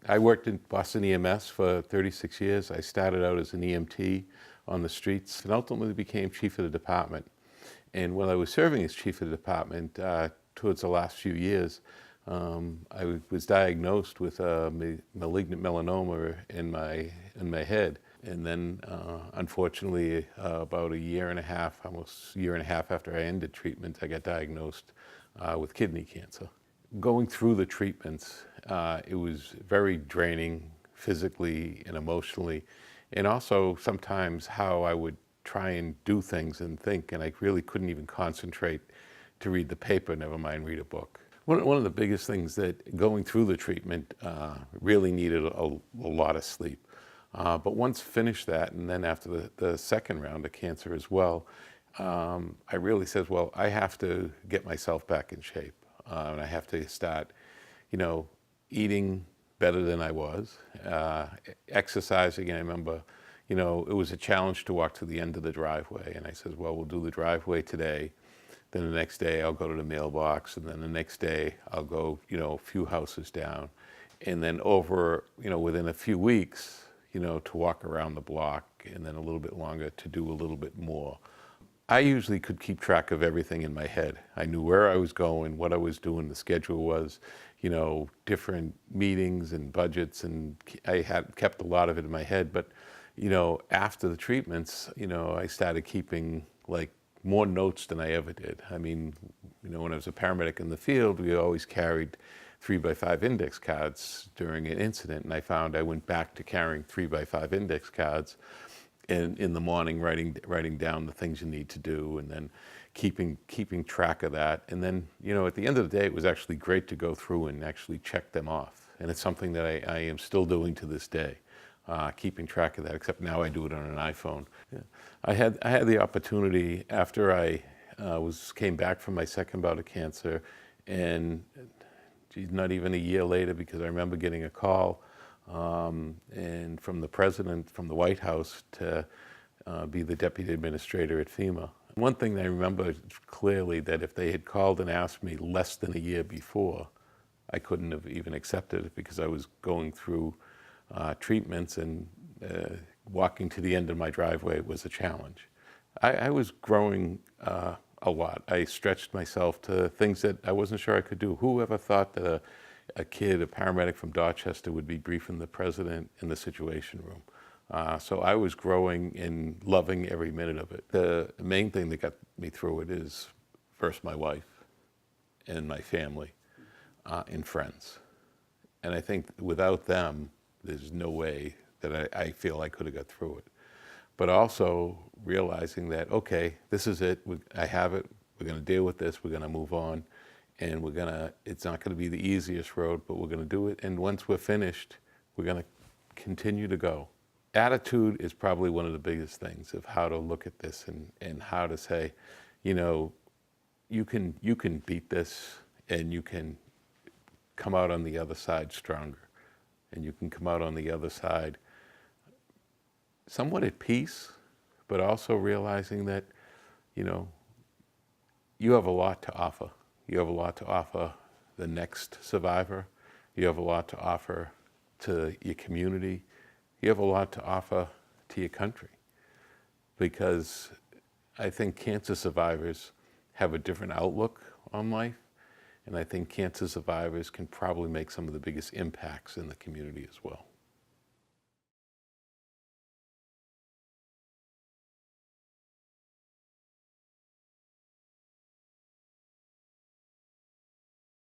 I worked in Boston EMS for 36 years. I started out as an EMT on the streets and ultimately became chief of the department. And while I was serving as chief of the department, towards the last few years, I was diagnosed with a malignant melanoma in my head. And then, unfortunately, about a year and a half, almost a year and a half after I ended treatment, I got diagnosed with kidney cancer. Going through the treatments, it was very draining physically and emotionally, and also sometimes how I would try and do things and think, and I really couldn't even concentrate to read the paper, never mind read a book. One of the biggest things that going through the treatment really needed a lot of sleep. But once finished that, and then after the second round of cancer as well, I really said, well, I have to get myself back in shape. And I have to start, eating better than I was, exercising. And I remember, it was a challenge to walk to the end of the driveway. And I said, well, we'll do the driveway today. Then the next day I'll go to the mailbox. And then the next day I'll go, a few houses down. And then over, within a few weeks, to walk around the block, and then a little bit longer to do a little bit more. I usually could keep track of everything in my head. I knew where I was going, what I was doing, the schedule was, different meetings and budgets, and I had kept a lot of it in my head. But, after the treatments, I started keeping like more notes than I ever did. I mean, when I was a paramedic in the field, we always carried 3x5 index cards during an incident, and I found I went back to carrying 3x5 index cards. And in the morning, writing down the things you need to do, and then keeping track of that. And then, at the end of the day, it was actually great to go through and actually check them off. And it's something that I am still doing to this day, keeping track of that, except now I do it on an iPhone. Yeah. I had the opportunity after I came back from my second bout of cancer, and not even a year later, because I remember getting a call and from the president from the White House to be the deputy administrator at FEMA. One thing that I remember clearly, that if they had called and asked me less than a year before, I couldn't have even accepted it, because I was going through treatments, and walking to the end of my driveway was a challenge. I was growing a lot. I stretched myself to things that I wasn't sure I could do. Who ever thought that a kid, a paramedic from Dorchester, would be briefing the president in the Situation Room? So I was growing and loving every minute of it. The main thing that got me through it is first my wife and my family and friends. And I think without them, there's no way that I feel I could have got through it. But also realizing that, okay, this is it, I have it, we're gonna deal with this, we're gonna move on. And it's not gonna be the easiest road, but we're gonna do it. And once we're finished, we're gonna continue to go. Attitude is probably one of the biggest things of how to look at this, and how to say, you can beat this, and you can come out on the other side stronger. And you can come out on the other side somewhat at peace, but also realizing that, you have a lot to offer. You have a lot to offer the next survivor. You have a lot to offer to your community. You have a lot to offer to your country. Because I think cancer survivors have a different outlook on life. And I think cancer survivors can probably make some of the biggest impacts in the community as well.